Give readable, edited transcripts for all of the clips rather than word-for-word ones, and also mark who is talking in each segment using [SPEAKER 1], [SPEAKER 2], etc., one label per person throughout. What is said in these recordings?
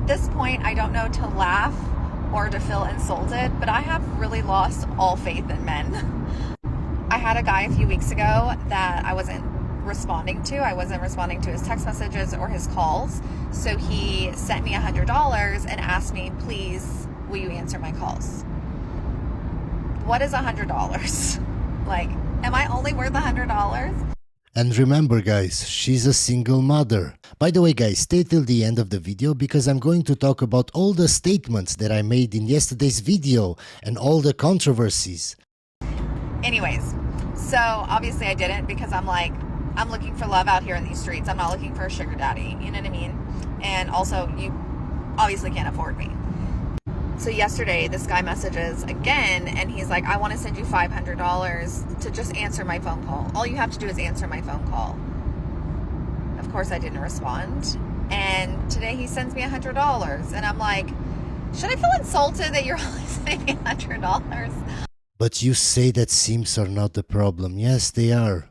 [SPEAKER 1] At this point, I don't know to laugh or to feel insulted, but I have really lost all faith in men. I had a guy a few weeks ago that I wasn't responding to. I wasn't responding to his text messages or his calls. So he sent me $100 and asked me, please, will you answer my calls? What is $100? Like, am I only worth $100?
[SPEAKER 2] And remember guys, she's a single mother. By the way guys, stay till the end of the video because I'm going to talk about all the statements that I made in yesterday's video and all the controversies.
[SPEAKER 1] Anyways, so obviously I didn't because I'm looking for love out here in these streets. I'm not looking for a sugar daddy, you know what I mean? And also, you obviously can't afford me. So yesterday, this guy messages again, and he's like, I want to send you $500 to just answer my phone call. All you have to do is answer my phone call. Of course, I didn't respond. And today he sends me $100. And I'm like, should I feel insulted that you're only sending me $100?
[SPEAKER 2] But you say that simps are not the problem. Yes, they are.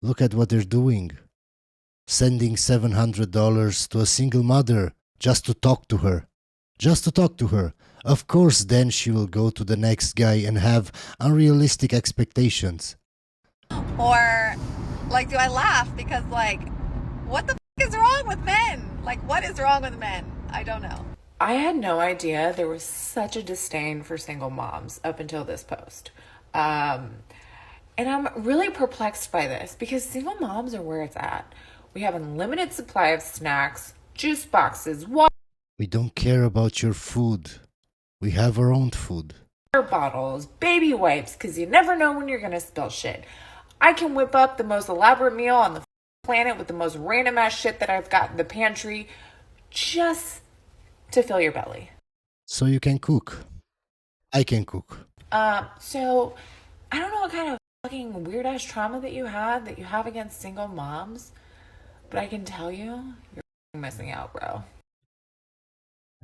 [SPEAKER 2] Look at what they're doing. Sending $700 to a single mother just to talk to her. Just to talk to her. Of course, then she will go to the next guy and have unrealistic expectations.
[SPEAKER 1] Or, like, do I laugh? Because, like, what the f is wrong with men? Like, what is wrong with men? I don't know.
[SPEAKER 3] I had no idea there was such a disdain for single moms up until this post. And I'm really perplexed by this because single moms are where it's at. We have unlimited supply of snacks, juice boxes, water
[SPEAKER 2] We don't care about your food. We have our own food.
[SPEAKER 3] bottles, baby wipes, because you never know when you're going to spill shit. I can whip up the most elaborate meal on the planet with the most random ass shit that I've got in the pantry just to fill your belly.
[SPEAKER 2] So you can cook. I can cook.
[SPEAKER 3] So I don't know what kind of fucking weird ass trauma that you have against single moms, but I can tell you, you're missing out, bro.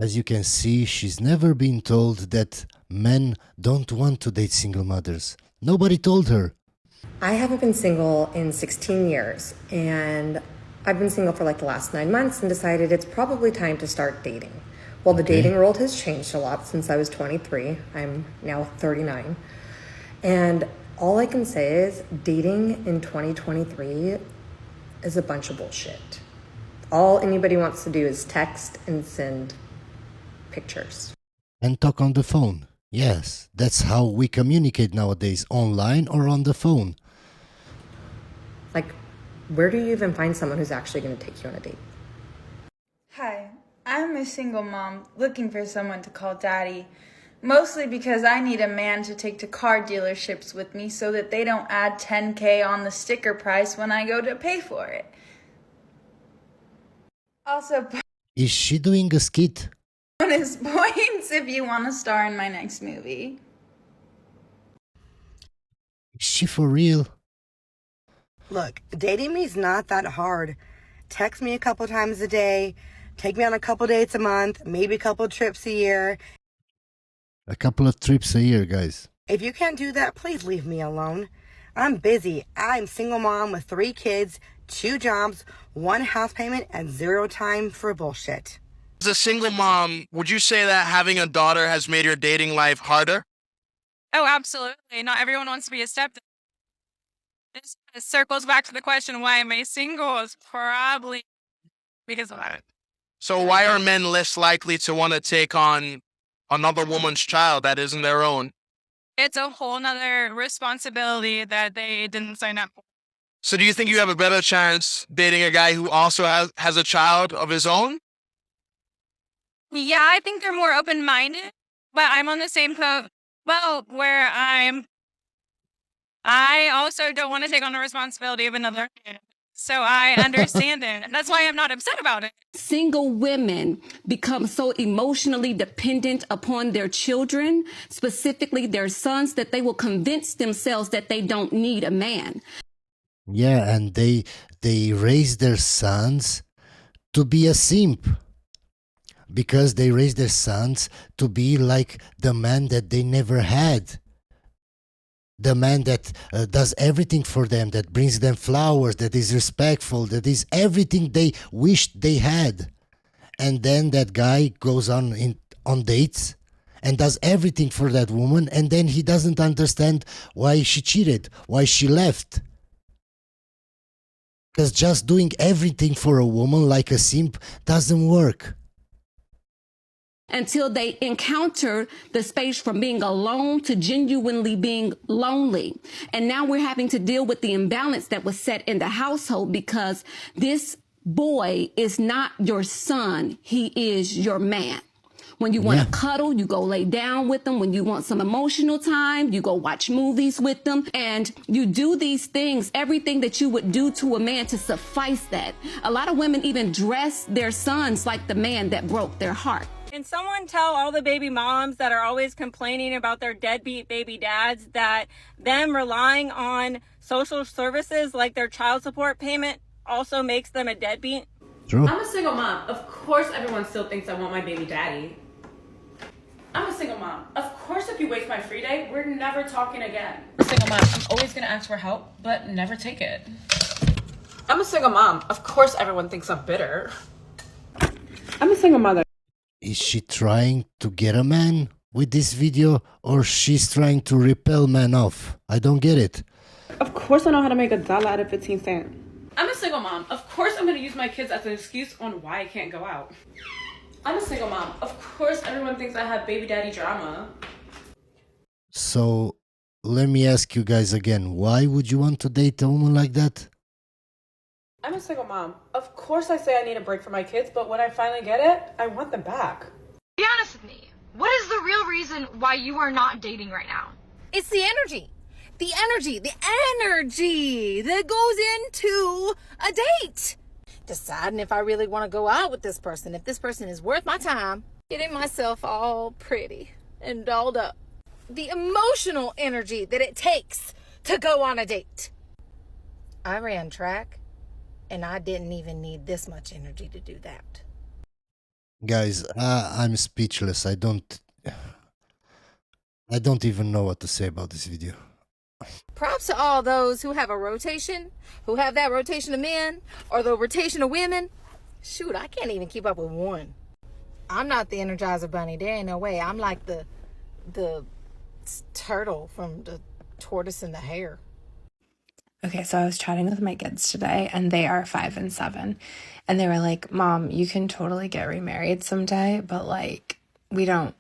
[SPEAKER 2] As you can see, she's never been told that men don't want to date single mothers. Nobody told her.
[SPEAKER 4] I haven't been single in 16 years, and I've been single for like the last 9 months and decided it's probably time to start dating. Well, the dating world has changed a lot since I was 23. I'm now 39. And all I can say is dating in 2023 is a bunch of bullshit. All anybody wants to do is text and send pictures.
[SPEAKER 2] And talk on the phone. Yes, that's how we communicate nowadays, online or on the phone.
[SPEAKER 4] Like, where do you even find someone who's actually going to take you on a date?
[SPEAKER 5] Hi, I'm a single mom looking for someone to call daddy, mostly because I need a man to take to car dealerships with me so that they don't add $10K on the sticker price when I go to pay for it. Also,
[SPEAKER 2] Is she doing a skit?
[SPEAKER 5] bonus points if you want to star in my next movie.
[SPEAKER 2] Is she for real?
[SPEAKER 6] Look, dating me is not that hard. Text me a couple times a day, take me on a couple dates a month, maybe a couple trips a year.
[SPEAKER 2] A couple of trips a year, guys.
[SPEAKER 6] If you can't do that, please leave me alone. I'm busy. I'm single mom with 3 kids, 2 jobs, 1 house payment, and 0 time for bullshit.
[SPEAKER 7] As a single mom, would you say that having a daughter has made your dating life harder?
[SPEAKER 8] Oh, absolutely. Not everyone wants to be a stepdad. It circles back to the question, why am I single? Is probably because of that.
[SPEAKER 7] So why are men less likely to want to take on another woman's child that isn't their own?
[SPEAKER 8] It's a whole nother responsibility that they didn't sign up for.
[SPEAKER 7] So do you think you have a better chance dating a guy who also has a child of his own?
[SPEAKER 8] Yeah, I think they're more open-minded, but I'm on the same boat where I also don't want to take on the responsibility of another kid. So I understand it. That's why I'm not upset about it.
[SPEAKER 9] Single women become so emotionally dependent upon their children, specifically their sons, that they will convince themselves that they don't need a man.
[SPEAKER 2] Yeah, and they raise their sons to be a simp. Because they raise their sons to be like the man that they never had. The man that does everything for them, that brings them flowers, that is respectful, that is everything they wished they had. and then that guy goes on dates and does everything for that woman, and then he doesn't understand why she cheated, why she left. Because just doing everything for a woman like a simp doesn't work.
[SPEAKER 9] Until they encounter the space from being alone to genuinely being lonely. And now we're having to deal with the imbalance that was set in the household because this boy is not your son. He is your man. When you want to cuddle, you go lay down with them. When you want some emotional time, you go watch movies with them. And you do these things, everything that you would do to a man to suffice that. A lot of women even dress their sons like the man that broke their heart.
[SPEAKER 10] Can someone tell all the baby moms that are always complaining about their deadbeat baby dads that them relying on social services like their child support payment also makes them a deadbeat?
[SPEAKER 2] True.
[SPEAKER 11] I'm a single mom. Of course everyone still thinks I want my baby daddy. I'm a single mom. Of course if you waste my free day, we're never talking again. I'm a single mom. I'm always gonna ask for help, but never take it. I'm a single mom. Of course everyone thinks I'm bitter. I'm a single mother.
[SPEAKER 2] Is she trying to get a man with this video, or she's trying to repel men off? I don't get it.
[SPEAKER 11] Of course I know how to make $1 out of 15 cents. I'm a single mom. Of course I'm gonna use my kids as an excuse on why I can't go out. I'm a single mom. Of course everyone thinks I have baby daddy drama.
[SPEAKER 2] So, let me ask you guys again, why would you want to date a woman like that?
[SPEAKER 11] I'm a single mom. Of course I say I need a break for my kids, but when I finally get it, I want them back.
[SPEAKER 12] Be honest with me. What is the real reason why you are not dating right now?
[SPEAKER 1] It's the energy. The energy that goes into a date. Deciding if I really want to go out with this person, if this person is worth my time. Getting myself all pretty and dolled up. The emotional energy that it takes to go on a date. I ran track, and I didn't even need this much energy to do that.
[SPEAKER 2] Guys, I'm speechless. I don't even know what to say about this video.
[SPEAKER 1] Props to all those who have a rotation, who have that rotation of men, or the rotation of women. Shoot, I can't even keep up with one. I'm not the Energizer Bunny. There ain't no way. I'm like the turtle from the Tortoise and the Hare.
[SPEAKER 3] Okay, so I was chatting with my kids today, and they are 5 and 7. And they were like, Mom, you can totally get remarried someday, but like, we don't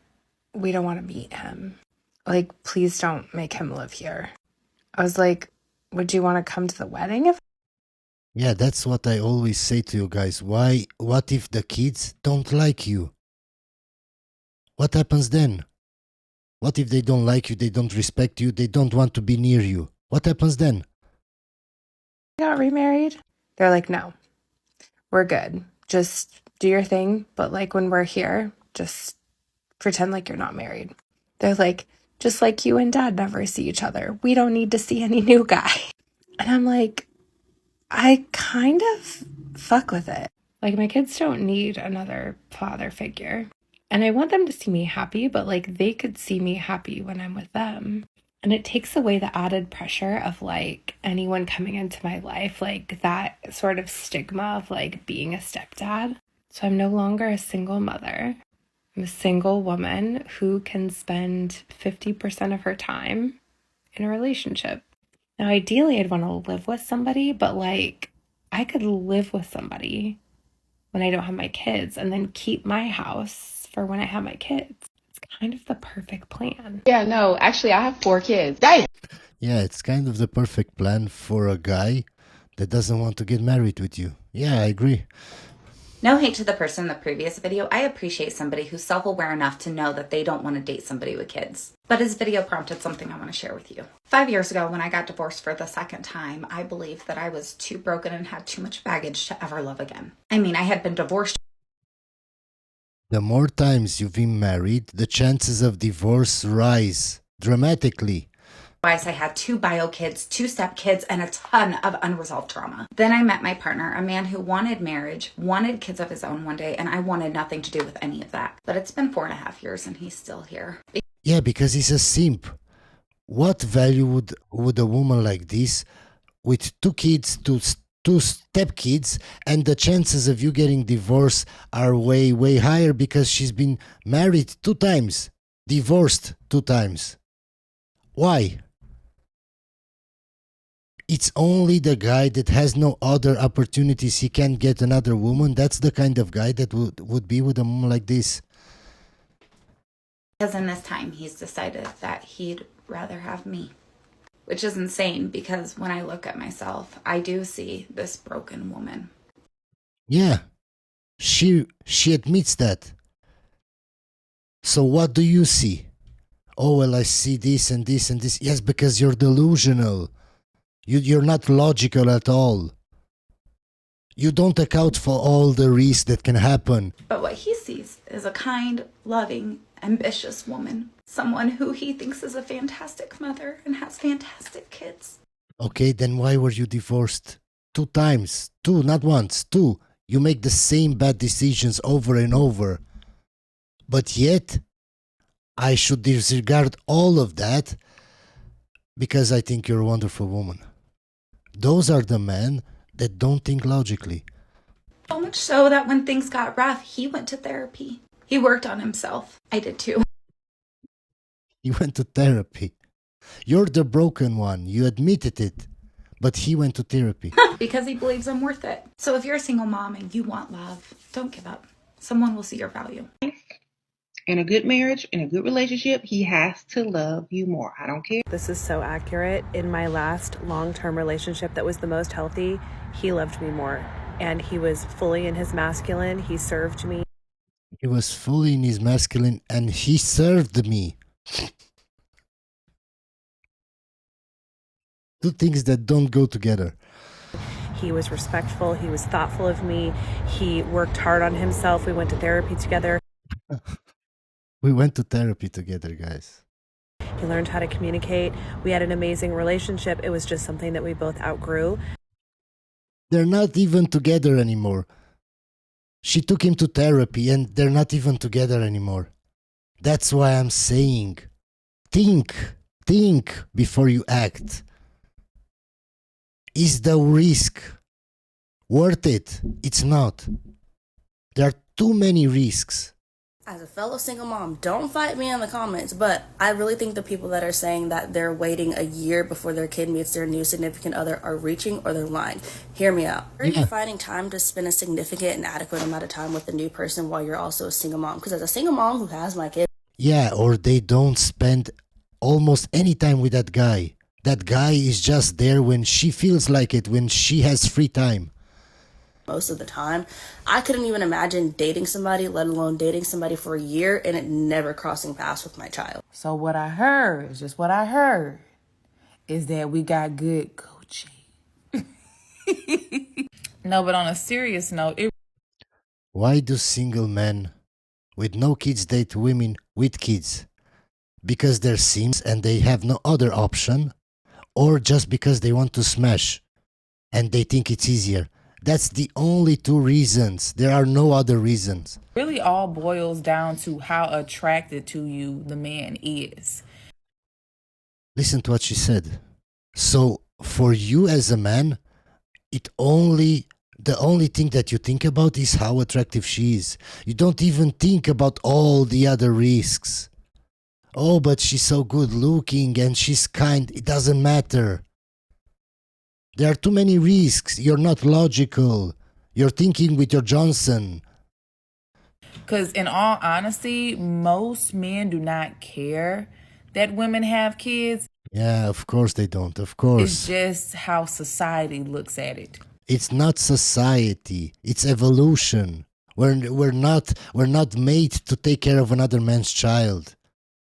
[SPEAKER 3] want to meet him. Like, please don't make him live here. I was like, would you want to come to the wedding?
[SPEAKER 2] Yeah, that's what I always say to you guys. What if the kids don't like you? What happens then? What if they don't like you, they don't respect you, they don't want to be near you? What happens then?
[SPEAKER 3] Got remarried? They're like, no, we're good. Just do your thing. But like when we're here, just pretend like you're not married. They're like, just like you and Dad never see each other. We don't need to see any new guy. And I'm like, I kind of fuck with it. Like my kids don't need another father figure. And I want them to see me happy, but like they could see me happy when I'm with them. And it takes away the added pressure of like anyone coming into my life, like that sort of stigma of like being a stepdad. So I'm no longer a single mother. I'm a single woman who can spend 50% of her time in a relationship. Now, ideally, I'd want to live with somebody, but like I could live with somebody when I don't have my kids and then keep my house for when I have my kids. It's kind of the perfect plan.
[SPEAKER 11] Yeah, no, actually I have 4 kids. Damn!
[SPEAKER 2] Yeah, it's kind of the perfect plan for a guy that doesn't want to get married with you. Yeah, I agree.
[SPEAKER 13] No hate to the person in the previous video. I appreciate somebody who's self-aware enough to know that they don't want to date somebody with kids. But his video prompted something I want to share with you. 5 years ago, when I got divorced for the second time, I believed that I was too broken and had too much baggage to ever love again. I mean, I had been divorced.
[SPEAKER 2] The more times you've been married, the chances of divorce rise dramatically.
[SPEAKER 13] Twice. I had 2 bio kids, 2 step kids, and a ton of unresolved trauma. Then I met my partner, a man who wanted marriage, wanted kids of his own one day, and I wanted nothing to do with any of that. But it's been 4.5 years and he's still here.
[SPEAKER 2] Yeah, because he's a simp. What value would a woman like this, with 2 kids, 2 two stepkids, and the chances of you getting divorced are way, way higher because she's been married 2 times, divorced 2 times. Why? It's only the guy that has no other opportunities, he can't get another woman. That's the kind of guy that would be with a woman like this.
[SPEAKER 13] Because in this time, he's decided that he'd rather have me. Which is insane because when I look at myself, I do see this broken woman.
[SPEAKER 2] Yeah, she admits that. So what do you see? Oh, well, I see this and this and this. Yes, because you're delusional. You're not logical at all. You don't account for all the risks that can happen.
[SPEAKER 13] But what he sees is a kind, loving, ambitious woman. Someone who he thinks is a fantastic mother and has fantastic kids.
[SPEAKER 2] Okay, then why were you divorced? 2 times. 2, not once. 2. You make the same bad decisions over and over. But yet, I should disregard all of that because I think you're a wonderful woman. Those are the men that don't think logically.
[SPEAKER 13] So much so that when things got rough, he went to therapy. He worked on himself. I did too.
[SPEAKER 2] He went to therapy. You're the broken one. You admitted it. But he went to therapy.
[SPEAKER 13] Because he believes I'm worth it. So if you're a single mom and you want love, don't give up. Someone will see your value.
[SPEAKER 14] In a good marriage, in a good relationship, he has to love you more. I don't care.
[SPEAKER 15] This is so accurate. In my last long-term relationship that was the most healthy, he loved me more. And he was fully in his masculine. He served me.
[SPEAKER 2] He was fully in his masculine and he served me. 2 things that don't go together.
[SPEAKER 15] He was respectful. He was thoughtful of me. He worked hard on himself. We went to therapy together.
[SPEAKER 2] We went to therapy together, guys.
[SPEAKER 15] He learned how to communicate. We had an amazing relationship. It was just something that we both outgrew.
[SPEAKER 2] They're not even together anymore. She took him to therapy and they're not even together anymore. That's why I'm saying, think before you act. Is the risk worth it? It's not. There are too many risks.
[SPEAKER 16] As a fellow single mom, don't fight me in the comments, but I really think the people that are saying that they're waiting a year before their kid meets their new significant other are reaching or they're lying. Hear me out. Are you finding time to spend a significant and adequate amount of time with a new person while you're also a single mom? Because as a single mom who has my kid...
[SPEAKER 2] Yeah, or they don't spend almost any time with that guy. That guy is just there when she feels like it, when she has free time.
[SPEAKER 16] Most of the time, I couldn't even imagine dating somebody, let alone dating somebody for a year and it never crossing paths with my child.
[SPEAKER 17] So what I heard, just what I heard, is that we got good coaching. No, but on a serious note,
[SPEAKER 2] Why do single men with no kids date women with kids? Because they're simps and they have no other option, or just because they want to smash and they think it's easier? That's the only 2 reasons. There are no other reasons.
[SPEAKER 17] really all boils down to how attracted to you the man is.
[SPEAKER 2] Listen to what she said. So for you as a man, the only thing that you think about is how attractive she is. You don't even think about all the other risks. Oh, but she's so good looking and she's kind. It doesn't matter. There are too many risks. You're not logical. You're thinking with your Johnson.
[SPEAKER 17] Because in all honesty, most men do not care that women have kids.
[SPEAKER 2] Yeah, of course they don't. Of course.
[SPEAKER 17] It's just how society looks at it.
[SPEAKER 2] It's not society. It's evolution. We're not made to take care of another man's child.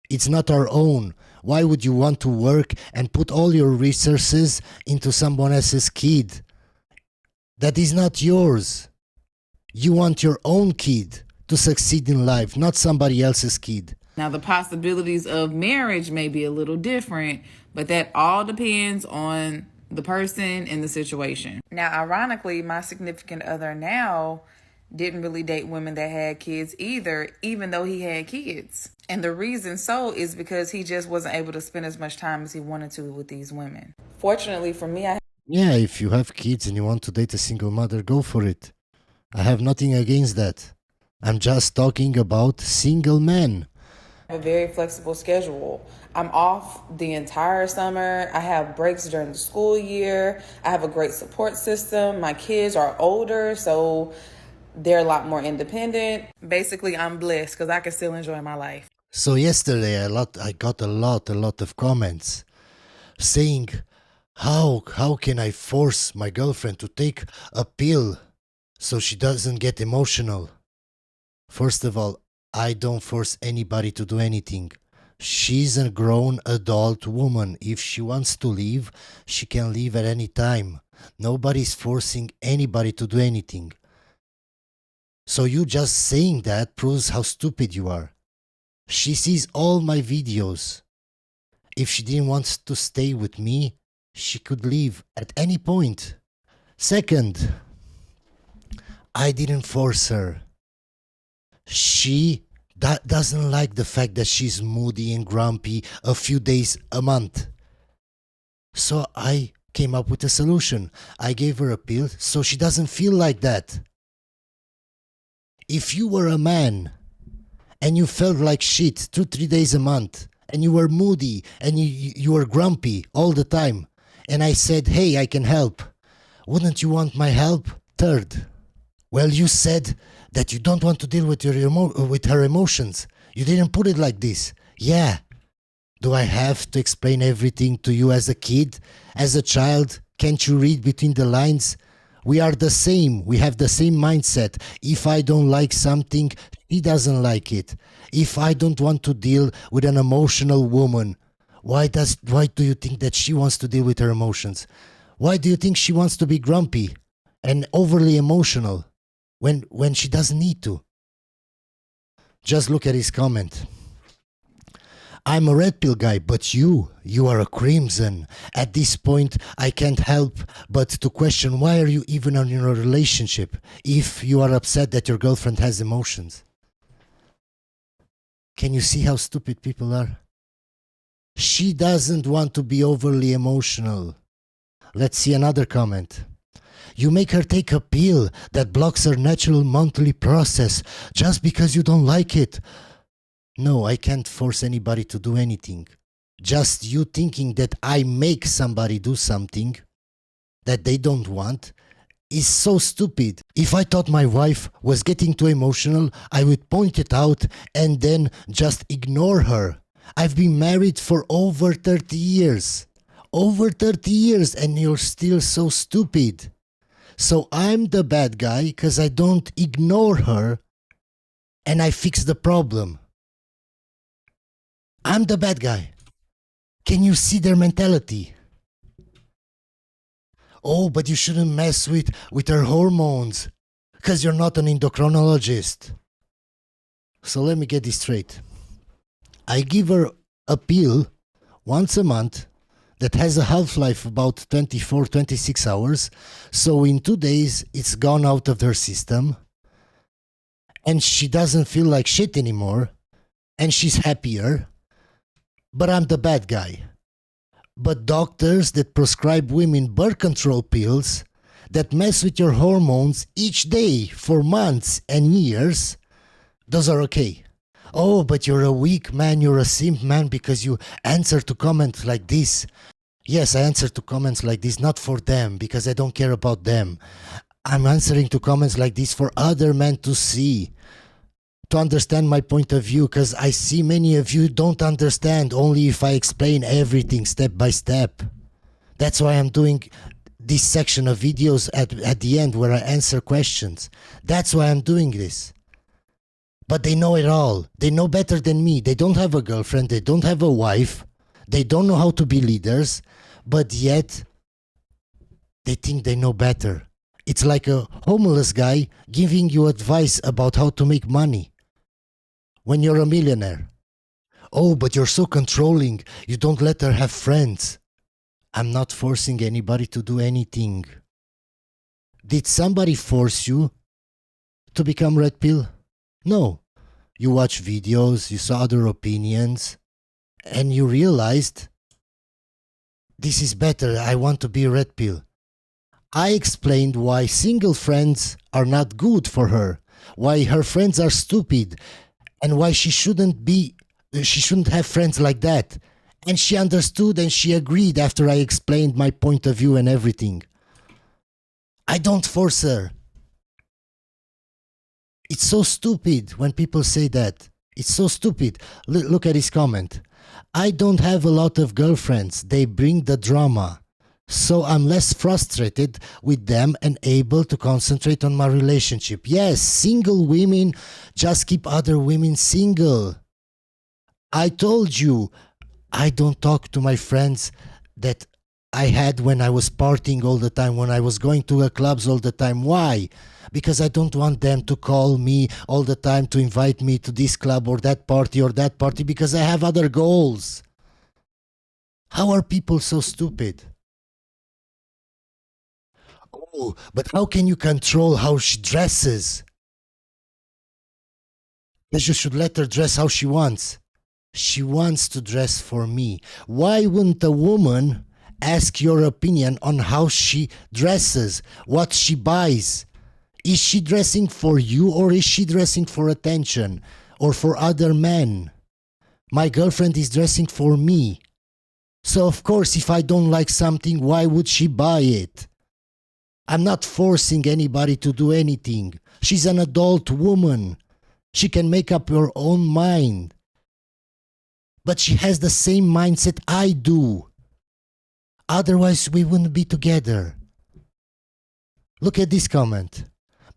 [SPEAKER 2] It's not our own. Why would you want to work and put all your resources into someone else's kid? That is not yours. You want your own kid to succeed in life, not somebody else's kid.
[SPEAKER 17] Now, the possibilities of marriage may be a little different, but that all depends on the person and the situation. Now, ironically, my significant other now didn't really date women that had kids either, even though he had kids. And the reason so is because he just wasn't able to spend as much time as he wanted to with these women. Fortunately for me,
[SPEAKER 2] Yeah, if you have kids and you want to date a single mother, go for it. I have nothing against that. I'm just talking about single men.
[SPEAKER 17] I have a very flexible schedule. I'm off the entire summer. I have breaks during the school year. I have a great support system. My kids are older, so they're a lot more independent. Basically, I'm blessed because I can still enjoy my life.
[SPEAKER 2] So yesterday I got a lot of comments saying, how can I force my girlfriend to take a pill so she doesn't get emotional? First of all, I don't force anybody to do anything. She's a grown adult woman. If she wants to leave, she can leave at any time. Nobody's forcing anybody to do anything. So you just saying that proves how stupid you are. She sees all my videos. If she didn't want to stay with me, she could leave at any point. Second, I didn't force her. She doesn't like the fact that she's moody and grumpy a few days a month. So I came up with a solution. I gave her a pill so she doesn't feel like that. If you were a man and you felt like shit 2-3 days a month and you were moody and you were grumpy all the time and I said, hey, I can help, wouldn't you want my help? Third, well, you said that you don't want to deal with with her emotions. You didn't put it like this. Yeah. Do I have to explain everything to you as a kid? As a child? Can't you read between the lines? We are the same. We have the same mindset. If I don't like something, he doesn't like it. If I don't want to deal with an emotional woman, why do you think that she wants to deal with her emotions? Why do you think she wants to be grumpy and overly emotional when she doesn't need to? Just look at his comment. I'm a red pill guy, but you are a crimson. At this point, I can't help but to question, why are you even in a relationship if you are upset that your girlfriend has emotions? Can you see how stupid people are? She doesn't want to be overly emotional. Let's see another comment. You make her take a pill that blocks her natural monthly process just because you don't like it. No, I can't force anybody to do anything. Just you thinking that I make somebody do something that they don't want is so stupid. If I thought my wife was getting too emotional, I would point it out and then just ignore her. I've been married for over 30 years. Over 30 years and you're still so stupid. So I'm the bad guy because I don't ignore her and I fix the problem. I'm the bad guy. Can you see their mentality? Oh, but you shouldn't mess with her hormones because you're not an endocrinologist. So let me get this straight. I give her a pill once a month that has a half-life about 24-26 hours. So in 2 days, it's gone out of her system. And she doesn't feel like shit anymore. And she's happier. But I'm the bad guy. But doctors that prescribe women birth control pills that mess with your hormones each day for months and years, those are okay. Oh, but you're a weak man, you're a simp man because you answer to comments like this. Yes, I answer to comments like this, not for them, because I don't care about them. I'm answering to comments like this for other men to see, to understand my point of view, because I see many of you don't understand only if I explain everything step by step. That's why I'm doing this section of videos at the end where I answer questions. That's why I'm doing this. But they know it all. They know better than me. They don't have a girlfriend. They don't have a wife. They don't know how to be leaders. But yet, they think they know better. It's like a homeless guy giving you advice about how to make money when you're a millionaire. Oh, but you're so controlling. You don't let her have friends. I'm not forcing anybody to do anything. Did somebody force you to become red pill? No. You watch videos, you saw other opinions, and you realized, this is better, I want to be red pill. I explained why single friends are not good for her, why her friends are stupid, and why she shouldn't have friends like that. And she understood and she agreed after I explained my point of view and everything. I don't force her. It's so stupid when people say that. It's so stupid. Look at his comment. I don't have a lot of girlfriends. They bring the drama. So I'm less frustrated with them and able to concentrate on my relationship. Yes, single women just keep other women single. I told you, I don't talk to my friends that I had when I was partying all the time, when I was going to the clubs all the time. Why? Because I don't want them to call me all the time to invite me to this club or that party, because I have other goals. How are people so stupid? Oh, but how can you control how she dresses? Because you should let her dress how she wants. She wants to dress for me. Why wouldn't a woman ask your opinion on how she dresses, what she buys? Is she dressing for you or is she dressing for attention or for other men? My girlfriend is dressing for me. So of course, if I don't like something, why would she buy it? I'm not forcing anybody to do anything. She's an adult woman. She can make up her own mind. But she has the same mindset I do. Otherwise, we wouldn't be together. Look at this comment.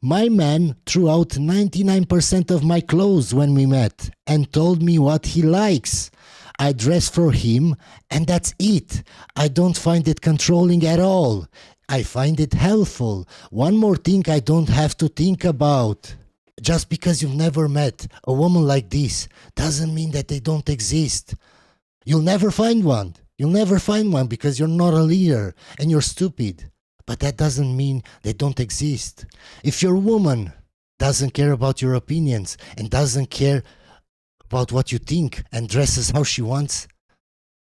[SPEAKER 2] My man threw out 99% of my clothes when we met and told me what he likes. I dress for him and that's it. I don't find it controlling at all. I find it helpful. One more thing I don't have to think about. Just because you've never met a woman like this doesn't mean that they don't exist. You'll never find one. You'll never find one because you're not a leader and you're stupid. But that doesn't mean they don't exist. If your woman doesn't care about your opinions and doesn't care about what you think and dresses how she wants,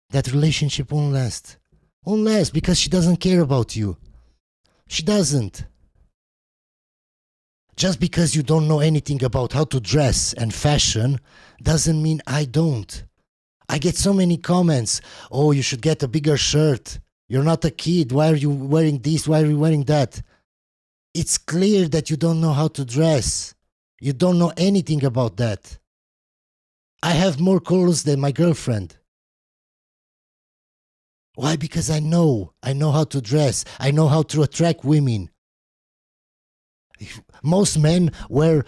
[SPEAKER 2] that relationship won't last. Won't last because she doesn't care about you. She doesn't. Just because you don't know anything about how to dress and fashion doesn't mean I don't. I get so many comments. Oh, you should get a bigger shirt. You're not a kid. Why are you wearing this? Why are you wearing that? It's clear that you don't know how to dress. You don't know anything about that. I have more clothes than my girlfriend. Why? Because I know how to dress. I know how to attract women. Most men wear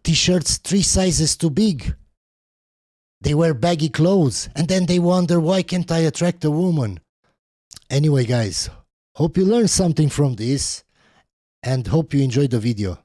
[SPEAKER 2] t-shirts 3 sizes too big. They wear baggy clothes and then they wonder, why can't I attract a woman? Anyway, guys, hope you learned something from this and hope you enjoyed the video.